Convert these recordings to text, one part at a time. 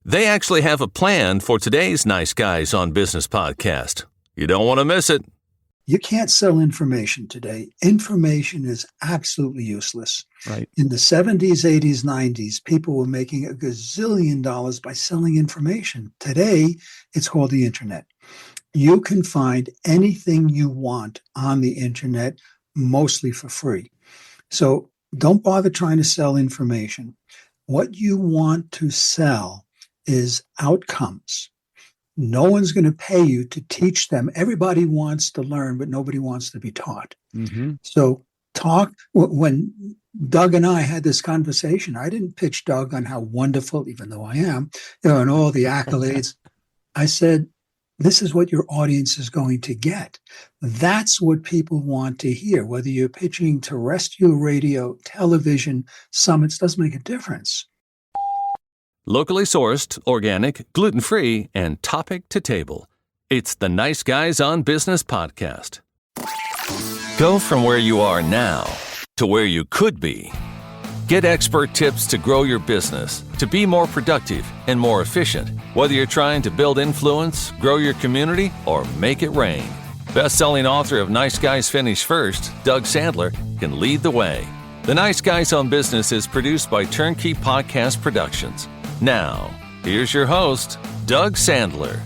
They actually have a plan for today's Nice Guys on Business podcast. You don't want to miss it. You can't sell information today. Information is absolutely useless. Right. In the 70s, 80s, 90s, people were making a gazillion dollars by selling information. Today, it's called the internet. You can find anything you want on the internet, mostly for free. So don't bother trying to sell information. What you want to sell is outcomes. No one's going to pay you to teach them. Everybody wants to learn, but nobody wants to be taught. Mm-hmm. So when Doug and I had this conversation, I didn't pitch Doug on how wonderful, even though I am, and all the accolades. I said, this is what your audience is going to get. That's what people want to hear. Whether you're pitching terrestrial radio, television, summits, doesn't make a difference. Locally sourced, organic, gluten-free, and topic to table. It's the Nice Guys on Business podcast. Go from where you are now to where you could be. Get expert tips to grow your business, to be more productive and more efficient, whether you're trying to build influence, grow your community, or make it rain. Best-selling author of Nice Guys Finish First, Doug Sandler, can lead the way. The Nice Guys on Business is produced by TurnKey Podcast Productions. Now, here's your host, Doug Sandler.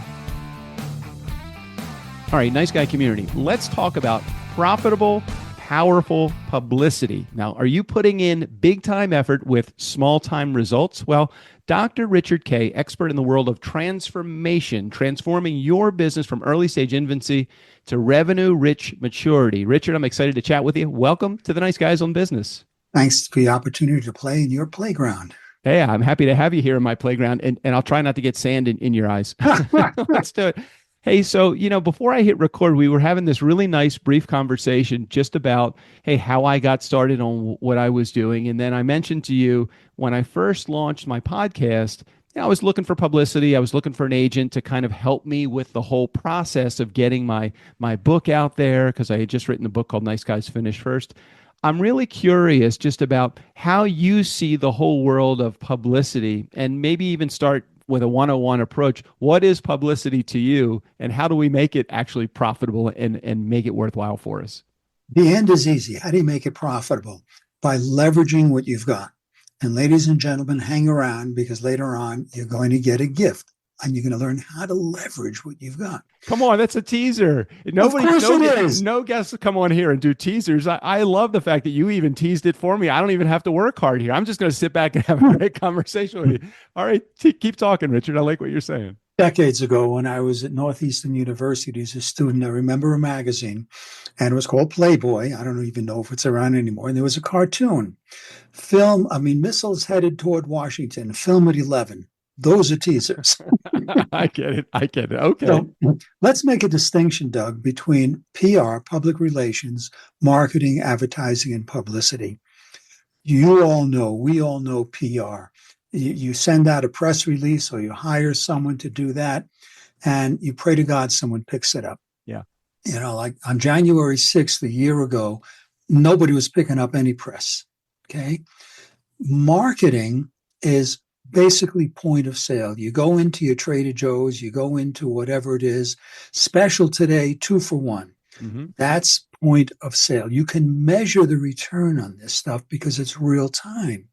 All right, Nice Guy community. Let's talk about profitable, powerful publicity. Now, are you putting in big time effort with small time results? Well, Dr. Richard Kaye, expert in the world of transformation, transforming your business from early stage infancy to revenue rich maturity. Richard, I'm excited to chat with you. Welcome to the Nice Guys on Business. Thanks for the opportunity to play in your playground. Hey, I'm happy to have you here in my playground, and I'll try not to get sand in your eyes. Let's do it. Hey, so, before I hit record, we were having this really nice brief conversation just about, hey, how I got started on what I was doing. And then I mentioned to you when I first launched my podcast, I was looking for publicity. I was looking for an agent to kind of help me with the whole process of getting my book out there, because I had just written a book called Nice Guys Finish First. I'm really curious just about how you see the whole world of publicity, and maybe even start with a 101 approach. What is publicity to you, and how do we make it actually profitable and make it worthwhile for us? The end is easy. How do you make it profitable? By leveraging what you've got. And ladies and gentlemen, hang around, because later on you're going to get a gift. And you're going to learn how to leverage what you've got. Come on, that's a teaser. No guests come on here and do teasers. I love the fact that you even teased it for me. I don't even have to work hard here. I'm just going to sit back and have a great conversation with you. All right, keep talking, Richard. I like what you're saying. Decades ago, when I was at Northeastern University as a student, I remember a magazine, and it was called Playboy. I don't even know if it's around anymore. And there was a cartoon. Missiles headed toward Washington, film at 11. Those are teasers. I get it. Okay. So let's make a distinction, Doug, between PR, public relations, marketing, advertising, and publicity. We all know PR. You send out a press release, or you hire someone to do that, and you pray to God someone picks it up. Yeah. Like on January 6th, a year ago, nobody was picking up any press. Okay. Marketing is basically point of sale. You go into your Trader Joe's, you go into whatever it is, special today, 2 for 1. Mm-hmm. That's point of sale. You can measure the return on this stuff because it's real time.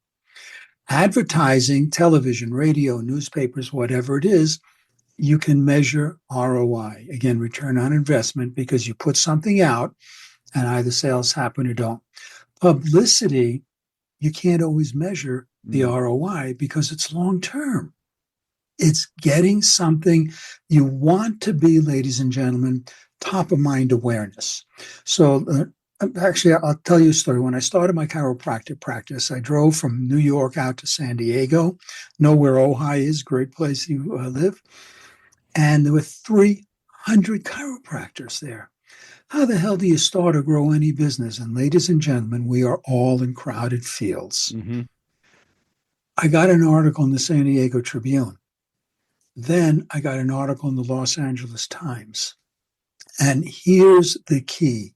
Advertising, television, radio, newspapers, whatever it is, you can measure ROI. Again, return on investment, because you put something out and either sales happen or don't. Publicity, you can't always measure the ROI because it's long term. It's getting something you want to be, ladies and gentlemen, top of mind awareness. So actually, I'll tell you a story. When I started my chiropractic practice, I drove from New York out to San Diego, know where Ojai is, great place to live. And there were 300 chiropractors there. How the hell do you start or grow any business? And ladies and gentlemen, we are all in crowded fields. Mm-hmm. I got an article in the San Diego Tribune. Then I got an article in the Los Angeles Times. And here's the key.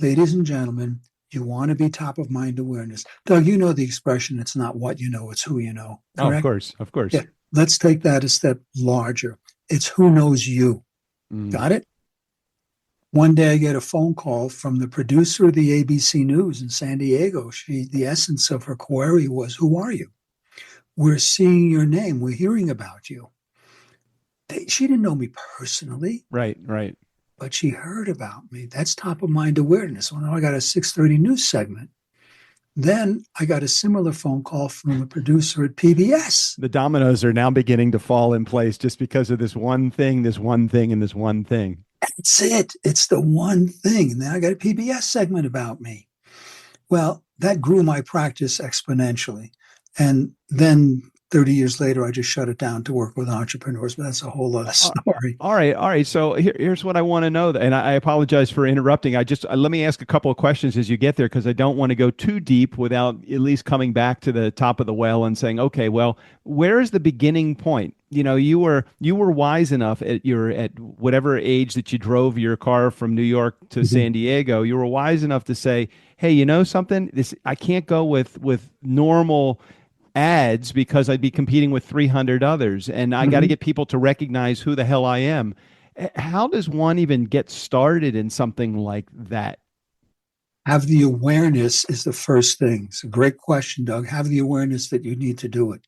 Ladies and gentlemen, you want to be top of mind awareness. Doug, you know the expression, it's not what you know, it's who you know. Correct? Oh, of course. Yeah. let's take that a step larger. It's who knows you. Got it? One day I get a phone call from the producer of the ABC News in San Diego. The essence of her query was, who are you? We're seeing your name. We're hearing about you. She didn't know me personally. Right. But she heard about me. That's top of mind awareness. Well, now I got a 6:30 news segment. Then I got a similar phone call from a producer at PBS. The dominoes are now beginning to fall in place just because of this one thing, and this one thing. That's it. It's the one thing. And then I got a PBS segment about me. Well, that grew my practice exponentially. And then 30 years later, I just shut it down to work with entrepreneurs, but that's a whole other story. All right. So here's what I want to know. And I apologize for interrupting. Let me ask a couple of questions as you get there, because I don't want to go too deep without at least coming back to the top of the well and saying, okay, well, where is the beginning point? You were wise enough at whatever age that you drove your car from New York to San Diego. You were wise enough to say, hey, you know something? I can't go with normal ads because I'd be competing with 300 others, and I got to get people to recognize who the hell I am. How does one even get started in something like that? Have the awareness is the first thing. It's a great question, Doug. Have the awareness that you need to do it.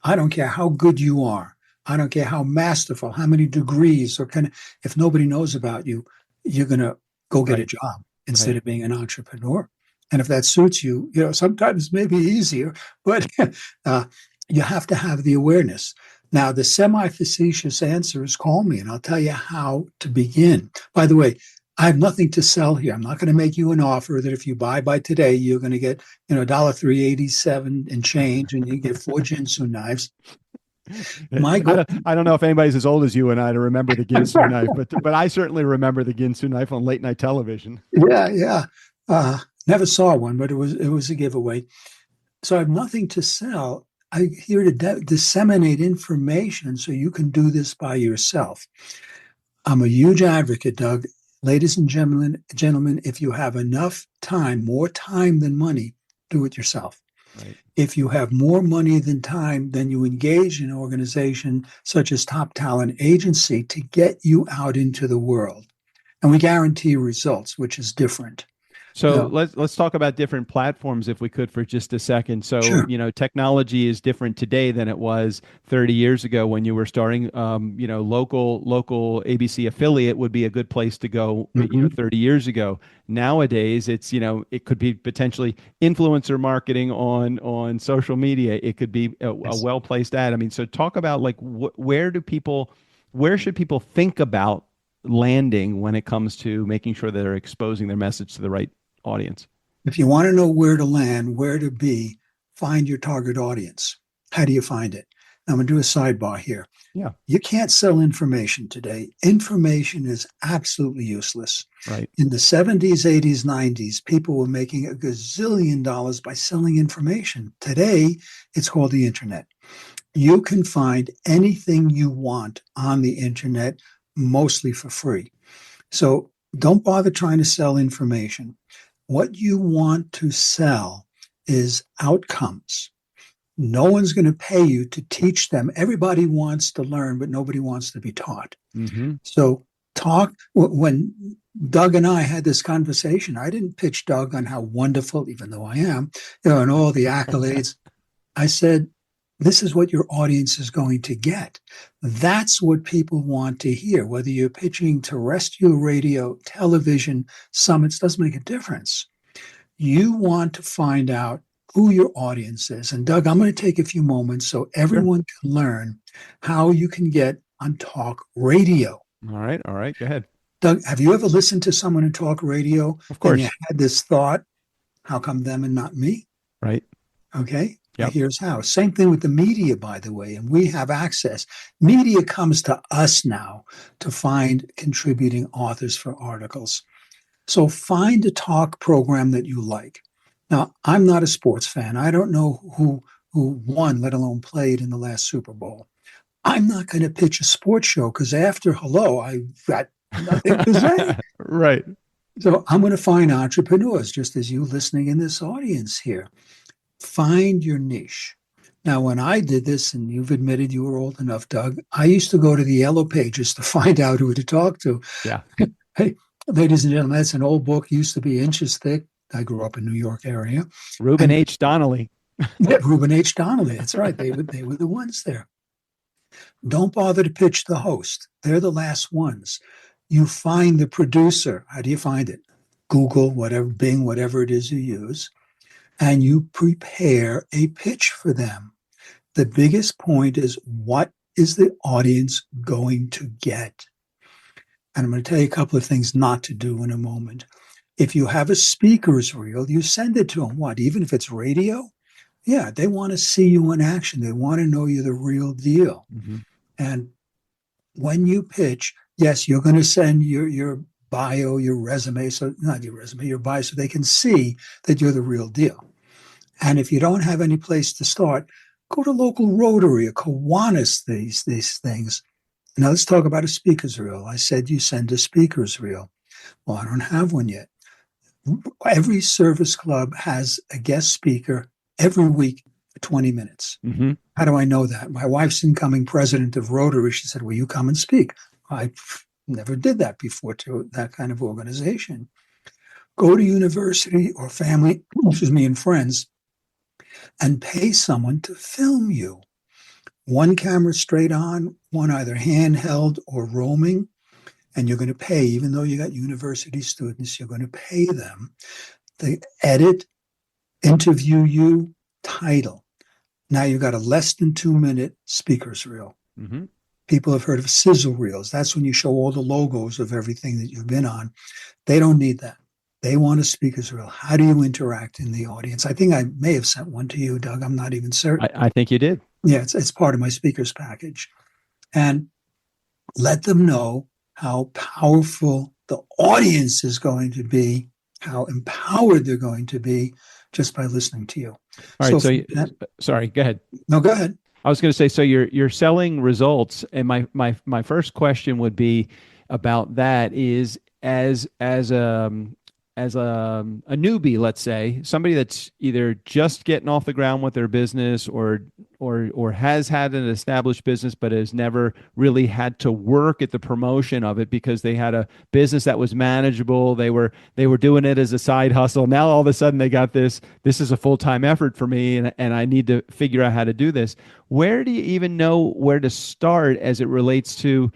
I don't care how good you are. I don't care how masterful, how many degrees, if nobody knows about you, you're going to go get a job instead of being an entrepreneur. And if that suits you, sometimes it may be easier, but you have to have the awareness. Now, the semi-facetious answer is call me, and I'll tell you how to begin. By the way, I have nothing to sell here. I'm not going to make you an offer that if you buy by today, you're going to get, $3.87 and change, and you get 4 Ginsu knives. I don't know if anybody's as old as you and I to remember the Ginsu knife, but I certainly remember the Ginsu knife on late night television. Yeah. Never saw one, but it was a giveaway. So I have nothing to sell. I'm here to disseminate information so you can do this by yourself. I'm a huge advocate, Doug. Ladies and gentlemen, if you have enough time, more time than money, do it yourself. Right. If you have more money than time, then you engage in an organization such as Top Talent Agency to get you out into the world. And we guarantee results, which is different. So let's talk about different platforms if we could for just a second. So, Sure. Technology is different today than it was 30 years ago when you were starting. Local ABC affiliate would be a good place to go, 30 years ago. Nowadays, it's, it could be potentially influencer marketing on social media. It could be a well-placed ad. I mean, so talk about where should people think about landing when it comes to making sure they're exposing their message to the right audience? If you want to know where to land, where to be, find your target audience. How do you find it? I'm going to do a sidebar here. Yeah. You can't sell information today. Information is absolutely useless. Right. In the 70s, 80s, 90s, people were making $1 gazillion by selling information. Today, it's called the internet. You can find anything you want on the internet, mostly for free. So don't bother trying to sell information. What you want to sell is outcomes. No one's going to pay you to teach them. Everybody wants to learn, but nobody wants to be taught. So when Doug and I had this conversation, I didn't pitch Doug on how wonderful, even though I am, and all the accolades. I said, this is what your audience is going to get. That's what people want to hear. Whether you're pitching terrestrial radio, television, summits, doesn't make a difference. You want to find out who your audience is. And Doug, I'm going to take a few moments so everyone can learn how you can get on talk radio. All right. Go ahead. Doug, have you ever listened to someone in talk radio? Of course. And you had this thought, how come them and not me? Right. Okay. Yep. Here's how. Same thing with the media, by the way, and we have access. Media comes to us now to find contributing authors for articles. So find a talk program that you like. Now, I'm not a sports fan. I don't know who won, let alone played in the last Super Bowl. I'm not going to pitch a sports show because after hello, I got nothing to say. Right. So I'm going to find entrepreneurs, just as you listening in this audience here. Find your niche. Now, when I did this, and you've admitted you were old enough, Doug, I used to go to the yellow pages to find out who to talk to. Yeah. Hey, ladies and gentlemen, that's an old book, used to be inches thick. I grew up in New York area. Reuben H. Donnelly. Yeah, Reuben H. Donnelly. That's right. They were the ones there. Don't bother to pitch the host. They're the last ones. You find the producer. How do you find it? Google, whatever, Bing, whatever it is you use, and you prepare a pitch for them. The biggest point is, what is the audience going to get? And I'm going to tell you a couple of things not to do in a moment. If you have a speaker's reel, you send it to them. What? Even if it's radio? Yeah, they want to see you in action. They want to know you're the real deal. Mm-hmm. And when you pitch, yes, you're going to send your bio, your resume, so not your resume, your bio, so they can see that you're the real deal. And if you don't have any place to start, go to local Rotary or Kiwanis, these things. Now let's talk about a speaker's reel. I said you send a speaker's reel. Well, I don't have one yet. Every service club has a guest speaker every week for 20 minutes. Mm-hmm. How do I know that? My wife's incoming president of Rotary. She said, will you come and speak? I never did that before to that kind of organization. Go to university or family, and friends, and pay someone to film you. One camera straight on, one either handheld or roaming, and you're going to pay, even though you got university students, you're going to pay them. They edit, interview you, title. Now you've got a less than 2-minute speaker's reel. Mm-hmm. People have heard of sizzle reels. That's when you show all the logos of everything that you've been on. They don't need that. They want a speaker's reel. How do you interact in the audience? I think I may have sent one to you, Doug. I'm not even certain. I think you did. Yeah, it's part of my speaker's package. And let them know how powerful the audience is going to be, how empowered they're going to be just by listening to you. All right. Sorry, go ahead. No, go ahead. I was going to say, so you're selling results, and my first question would be about that is as a newbie, let's say, somebody that's either just getting off the ground with their business or has had an established business but has never really had to work at the promotion of it because they had a business that was manageable. They were doing it as a side hustle. Now all of a sudden they got this is a full-time effort for me, and I need to figure out how to do this. Where do you even know where to start as it relates to,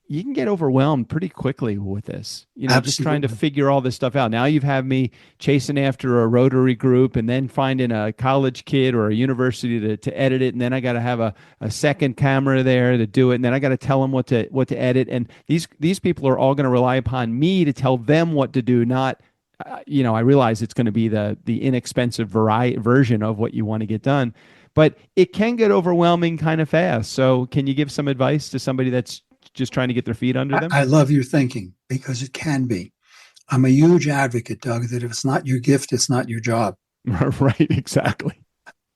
you can get overwhelmed pretty quickly with this, Absolutely. Just trying to figure all this stuff out. Now you've had me chasing after a Rotary group and then finding a college kid or a university to edit it. And then I got to have a second camera there to do it. And then I got to tell them what to edit. And these people are all going to rely upon me to tell them what to do, not, I realize it's going to be the inexpensive version of what you want to get done, but it can get overwhelming kind of fast. So can you give some advice to somebody that's just trying to get their feet under them? I love your thinking, because it can be. I'm a huge advocate, Doug, that if it's not your gift, it's not your job. Right, exactly.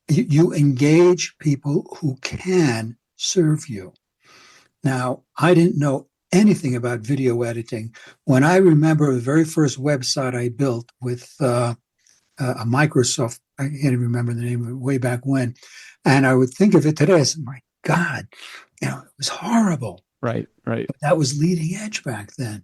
You engage people who can serve you. Now, I didn't know anything about video editing. When I remember the very first website I built with a Microsoft, I can't even remember the name of it, way back when, and I would think of it today, I said, my God, it was horrible. Right. But that was leading edge back then.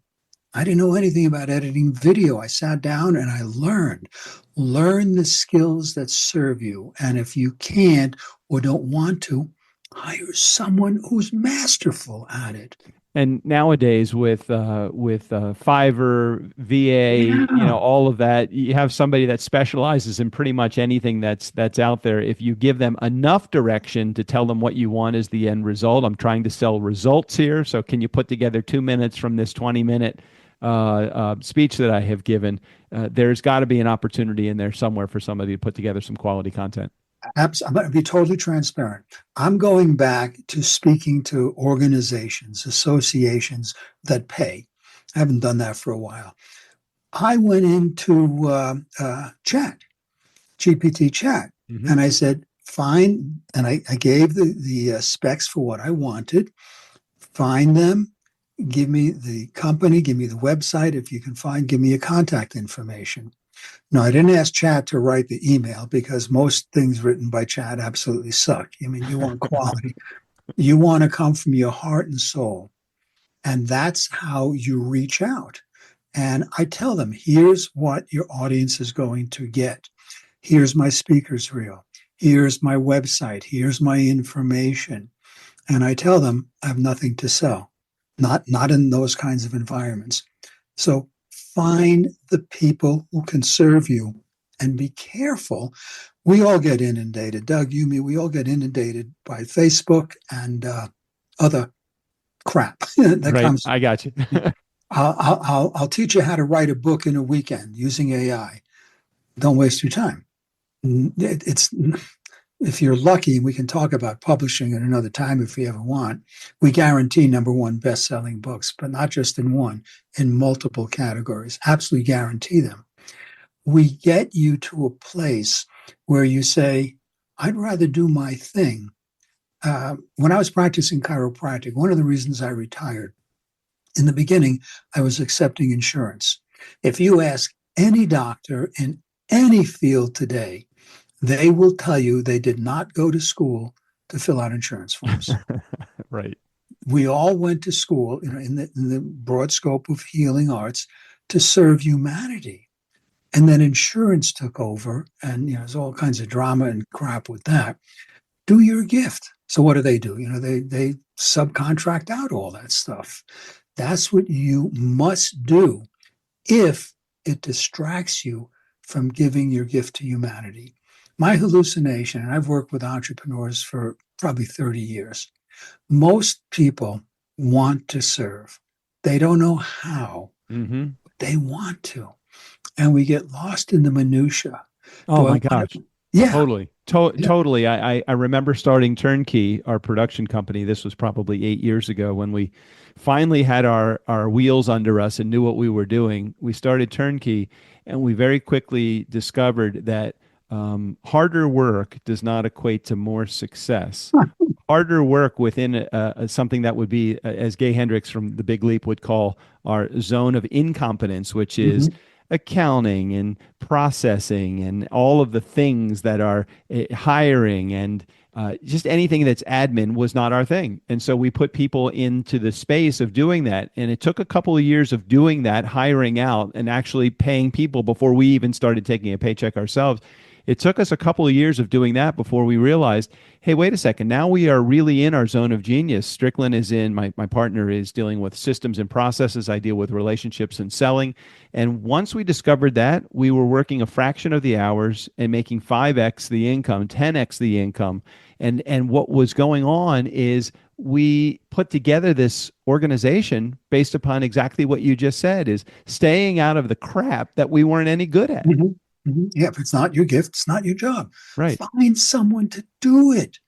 I didn't know anything about editing video. I sat down and I learned. Learn the skills that serve you. And if you can't or don't want to, hire someone who's masterful at it. And nowadays with Fiverr, VA, all of that, you have somebody that specializes in pretty much anything that's out there. If you give them enough direction to tell them what you want as the end result, I'm trying to sell results here. So can you put together 2 minutes from this 20-minute speech that I have given? There's got to be an opportunity in there somewhere for somebody to put together some quality content. I'm going to be totally transparent. I'm going back to speaking to organizations, associations that pay. I haven't done that for a while. I went into GPT chat, Mm-hmm. and I said, fine. And I gave the specs for what I wanted. Find them. Give me the company. Give me the website. If you can give me a contact information. No, I didn't ask Chad to write the email because most things written by Chad absolutely suck. I mean, you want quality. You want to come from your heart and soul. And that's how you reach out. And I tell them, here's what your audience is going to get. Here's my speaker's reel. Here's my website. Here's my information. And I tell them I have nothing to sell, not in those kinds of environments. So find the people who can serve you and be careful. We all get inundated. Doug, you, me, we all get inundated by Facebook and other crap that Right. comes. I got you. I'll teach you how to write a book in a weekend using AI. Don't waste your time. It's if you're lucky, we can talk about publishing at another time if we ever want. We guarantee #1 best-selling books, but not just in one, in multiple categories. Absolutely guarantee them. We get you to a place where you say, I'd rather do my thing. When I was practicing chiropractic, one of the reasons I retired, in the beginning, I was accepting insurance. If you ask any doctor in any field today, they will tell you they did not go to school to fill out insurance forms. Right. We all went to school, in the broad scope of healing arts, to serve humanity. And then insurance took over, and there's all kinds of drama and crap with that. Do your gift. So what do? They subcontract out all that stuff. That's what you must do if it distracts you from giving your gift to humanity. My hallucination, and I've worked with entrepreneurs for probably 30 years, most people want to serve. They don't know how. Mm-hmm. They want to. And we get lost in the minutia. Oh, my gosh. Yeah. Totally. Totally. I remember starting TurnKey, our production company. This was probably 8 years ago when we finally had our wheels under us and knew what we were doing. We started TurnKey, and we very quickly discovered that harder work does not equate to more success. Harder work within something that would be, as Gay Hendricks from The Big Leap would call, our zone of incompetence, which is accounting and processing and all of the things that are hiring and just anything that's admin was not our thing. And so we put people into the space of doing that. And it took a couple of years of doing that, hiring out and actually paying people before we even started taking a paycheck ourselves. It took us a couple of years of doing that before we realized, hey, wait a second, now we are really in our zone of genius. Strickland is in, my partner is dealing with systems and processes. I deal with relationships and selling. And once we discovered that, we were working a fraction of the hours and making 5x the income, 10x the income. And what was going on is we put together this organization based upon exactly what you just said, is staying out of the crap that we weren't any good at. Yeah, if it's not your gift, it's not your job. Right. Find someone to do it,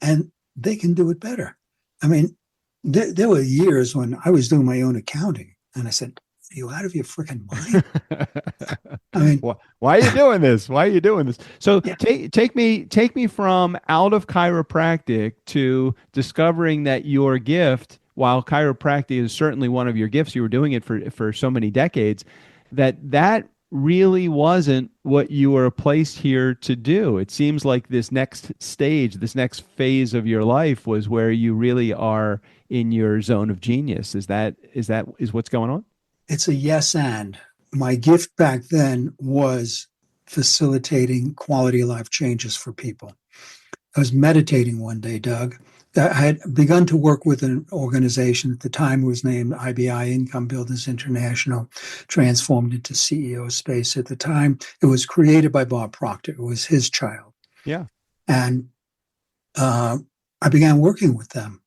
and they can do it better. I mean, there were years when I was doing my own accounting, and I said, "Are you out of your freaking mind?" I mean, why are you doing this? Why are you doing this? So yeah. take me from out of chiropractic to discovering that your gift, while chiropractic is certainly one of your gifts, you were doing it for so many decades, that really wasn't what you were placed here to do. It seems like this next stage, this next phase of your life was where you really are in your zone of genius. Is what's going on? It's a yes and. My gift back then was facilitating quality of life changes for people. I was meditating one day, Doug. I had begun to work with an organization at the time. It was named IBI, Income Builders International, transformed into CEO Space. At the time, it was created by Bob Proctor. It was his child. Yeah. And I began working with them.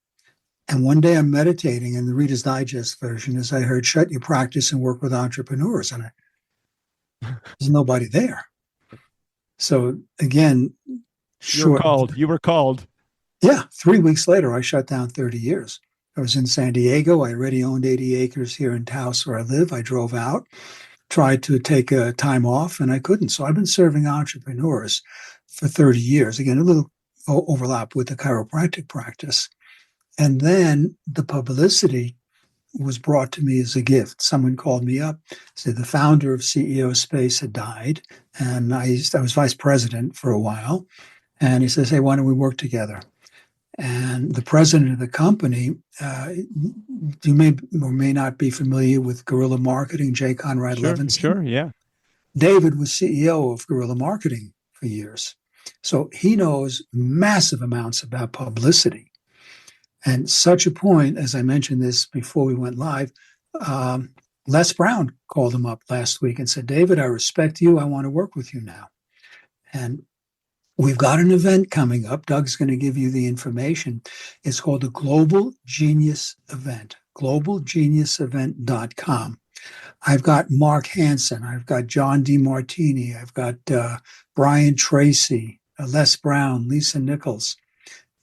And one day I'm meditating, and the Reader's Digest version is I heard, "Shut your practice and work with entrepreneurs." And there's nobody there. So again, You were called. Yeah. 3 weeks later, I shut down 30 years. I was in San Diego. I already owned 80 acres here in Taos where I live. I drove out, tried to take a time off, and I couldn't. So I've been serving entrepreneurs for 30 years. Again, a little overlap with the chiropractic practice. And then the publicity was brought to me as a gift. Someone called me up, said the founder of CEO Space had died, and I was vice president for a while. And he says, "Hey, why don't we work together?" And the president of the company, you may or may not be familiar with guerrilla marketing, J. Conrad Levinson. Sure, yeah. David was CEO of guerrilla marketing for years. So he knows massive amounts about publicity. And such a point, as I mentioned this before we went live, Les Brown called him up last week and said, "David, I respect you. I want to work with you now." And we've got an event coming up. Doug's going to give you the information. It's called the Global Genius Event, globalgeniusevent.com. I've got Mark Hansen. I've got John DeMartini. I've got Brian Tracy, Les Brown, Lisa Nichols.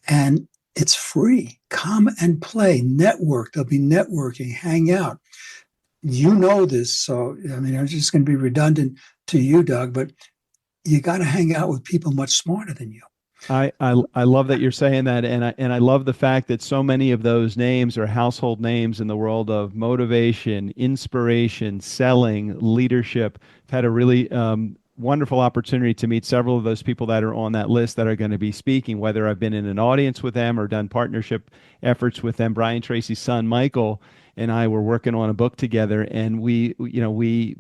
And it's free. Come and play, network. There'll be networking, hang out. You know this, so I mean, I'm just going to be redundant to you, Doug, but you got to hang out with people much smarter than you. I love that you're saying that, and I love the fact that so many of those names are household names in the world of motivation, inspiration, selling, leadership. I've had a really wonderful opportunity to meet several of those people that are on that list that are going to be speaking, whether I've been in an audience with them or done partnership efforts with them. Brian Tracy's son, Michael, and I were working on a book together, and we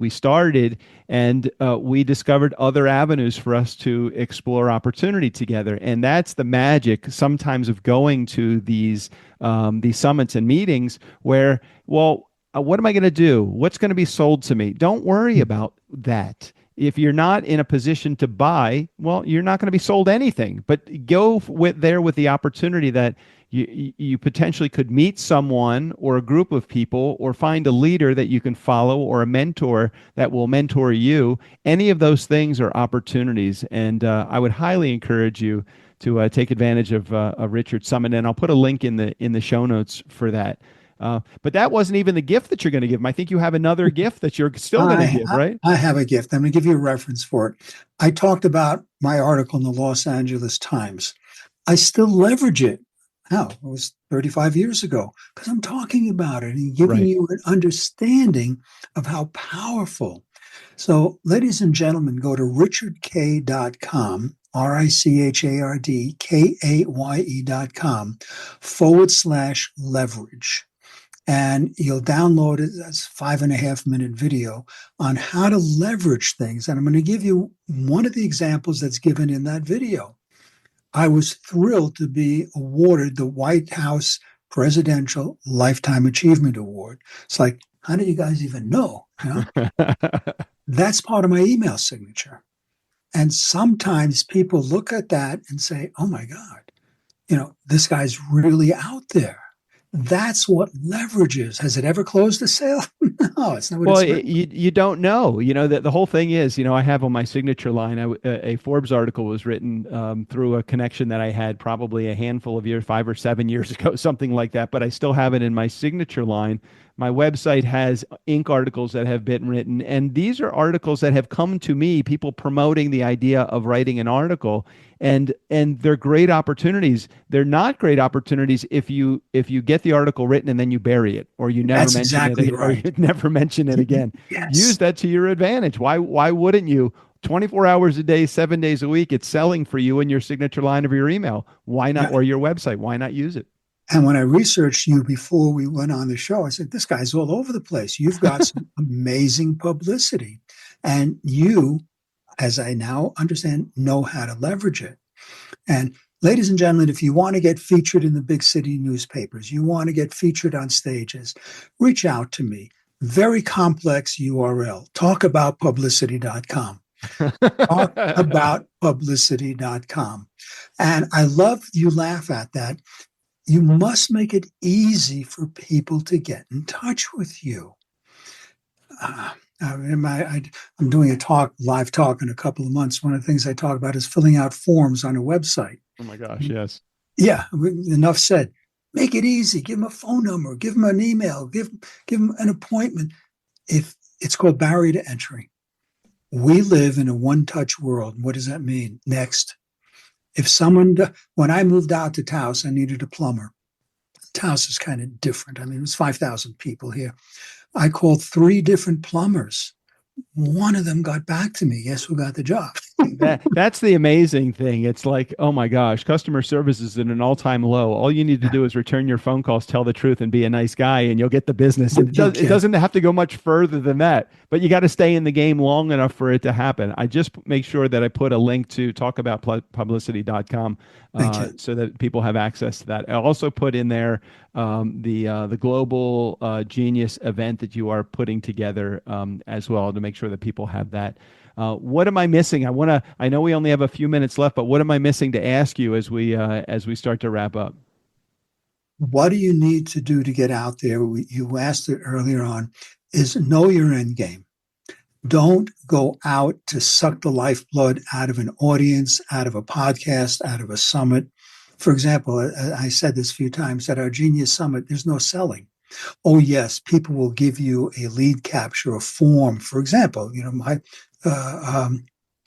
started, and we discovered other avenues for us to explore opportunity together. And that's the magic sometimes of going to these summits and meetings where, well, what am I going to do? What's going to be sold to me? Don't worry about that. If you're not in a position to buy, well, you're not going to be sold anything. But go with the opportunity that you potentially could meet someone or a group of people, or find a leader that you can follow, or a mentor that will mentor you. Any of those things are opportunities, and I would highly encourage you to take advantage of Richard's summit. And I'll put a link in the show notes for that. But that wasn't even the gift that you're going to give him. I think you have another gift that you're still going to give, right? I have a gift. I'm going to give you a reference for it. I talked about my article in the Los Angeles Times. I still leverage it. How? It was 35 years ago, because I'm talking about it and giving you an understanding of how powerful. So, ladies and gentlemen, go to richardkaye.com, RichardKaye.com/leverage. And you'll download it. That's 5.5-minute video on how to leverage things. And I'm going to give you one of the examples that's given in that video. I was thrilled to be awarded the White House Presidential Lifetime Achievement Award. It's like, how do you guys even know? You know? That's part of my email signature. And sometimes people look at that and say, "Oh my God, this guy's really out there." That's what leverage is. Has it ever closed a sale? No, it's not. Well, you don't know. The whole thing is, I have on my signature line, a Forbes article was written through a connection that I had probably a handful of years, 5 or 7 years ago, something like that. But I still have it in my signature line. My website has ink articles that have been written, and these are articles that have come to me, people promoting the idea of writing an article, and they're great opportunities. They're not great opportunities if you get the article written and then you bury it, or you never That's mention exactly it, right. or you never mention it again. Yes. Use that to your advantage. Why wouldn't you? 24 hours a day, 7 days a week, it's selling for you in your signature line of your email. Why not? Or your website? Why not use it? And when I researched you before we went on the show, I said, this guy's all over the place. You've got some amazing publicity. And you, as I now understand, know how to leverage it. And ladies and gentlemen, if you want to get featured in the big city newspapers, you want to get featured on stages, reach out to me. Very complex URL, talkaboutpublicity.com. Talkaboutpublicity.com. And I love you laugh at that. You must make it easy for people to get in touch with you. I'm doing a live talk in a couple of months. One of the things I talk about is filling out forms on a website. Oh my gosh, yes. Yeah, enough said. Make it easy. Give them a phone number. Give them an email. Give them an appointment. If it's called barrier to entry. We live in a one-touch world. What does that mean? Next. If when I moved out to Taos, I needed a plumber. house is kind of different. I mean, it was 5,000 people here. I called 3 different plumbers. One of them got back to me. Guess who got the job? That's the amazing thing. It's like, oh my gosh, customer service is at an all-time low. All you need to do is return your phone calls, tell the truth, and be a nice guy, and you'll get the business. It doesn't have to go much further than that, but you got to stay in the game long enough for it to happen. I just make sure that I put a link to talkaboutpublicity.com so that people have access to that. I also put in there the global genius event that you are putting together as well, to make sure that people have that. What am I missing? I know we only have a few minutes left, but what am I missing to ask you as we start to wrap up? What do you need to do to get out there? You asked it earlier on, is know your end game. Don't go out to suck the lifeblood out of an audience, out of a podcast, out of a summit. For example, I said this a few times, at our Genius Summit, there's no selling. Oh, yes, people will give you a lead capture, a form. For example, my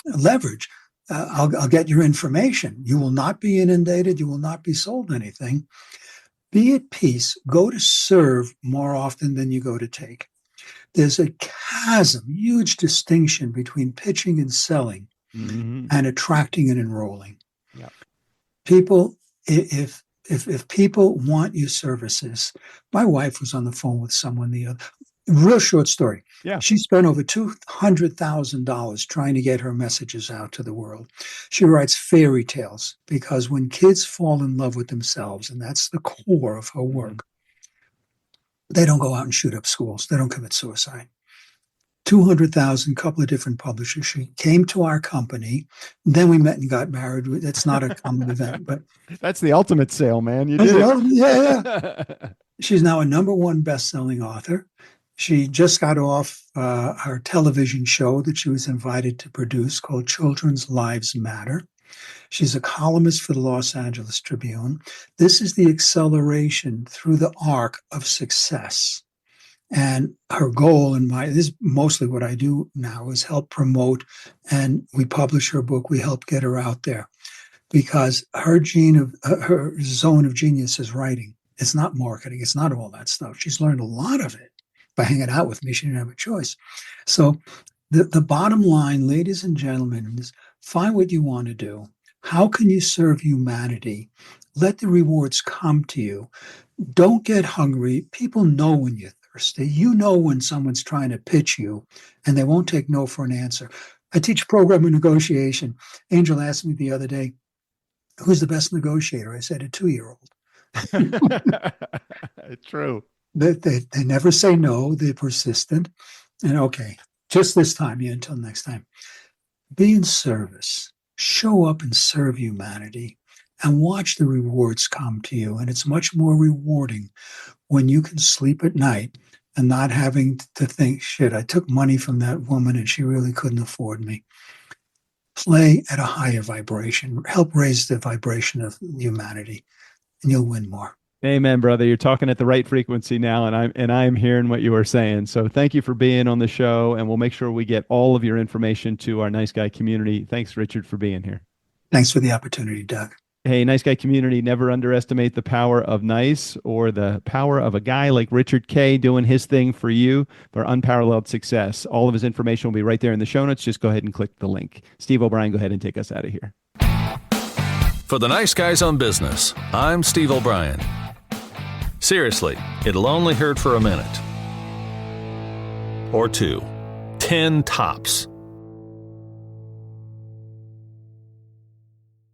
leverage. I'll get your information. You will not be inundated. You will not be sold anything. Be at peace. Go to serve more often than you go to take. There's a chasm, huge distinction between pitching and selling and attracting and enrolling. Yep. People, if people want your services, my wife was on the phone with someone the other. Real short story. Yeah. She spent over $200,000 trying to get her messages out to the world. She writes fairy tales because when kids fall in love with themselves, and that's the core of her work, they don't go out and shoot up schools. They don't commit suicide. 200,000, couple of different publishers. She came to our company. Then we met and got married. That's not a common event, but that's the ultimate sale, man. You did it. Yeah. She's now a #1 best-selling author. She just got off her television show that she was invited to produce called Children's Lives Matter. She's a columnist for the Los Angeles Tribune. This is the acceleration through the arc of success. And her goal, this is mostly what I do now, is help promote, and we publish her book. We help get her out there because her zone of genius is writing. It's not marketing. It's not all that stuff. She's learned a lot of it by hanging out with me. She didn't have a choice. So the bottom line, ladies and gentlemen, is find what you want to do. How can you serve humanity? Let the rewards come to you. Don't get hungry. People know when you're thirsty. You know when someone's trying to pitch you and they won't take no for an answer. I teach programming negotiation. Angel asked me the other day, who's the best negotiator? I said, a 2-year-old. True. They never say no. They're persistent. And okay, just this time, until next time. Be in service. Show up and serve humanity and watch the rewards come to you. And it's much more rewarding when you can sleep at night and not having to think, shit, I took money from that woman and she really couldn't afford me. Play at a higher vibration. Help raise the vibration of humanity and you'll win more. Amen, brother. You're talking at the right frequency now, and I'm hearing what you were saying. So thank you for being on the show, and we'll make sure we get all of your information to our Nice Guy community. Thanks, Richard, for being here. Thanks for the opportunity, Doug. Hey, Nice Guy community, never underestimate the power of nice or the power of a guy like Richard Kaye doing his thing for you for unparalleled success. All of his information will be right there in the show notes. Just go ahead and click the link. Steve O'Brien, go ahead and take us out of here. For the Nice Guys on Business, I'm Steve O'Brien. Seriously, it'll only hurt for a minute. Or 2. 10 tops.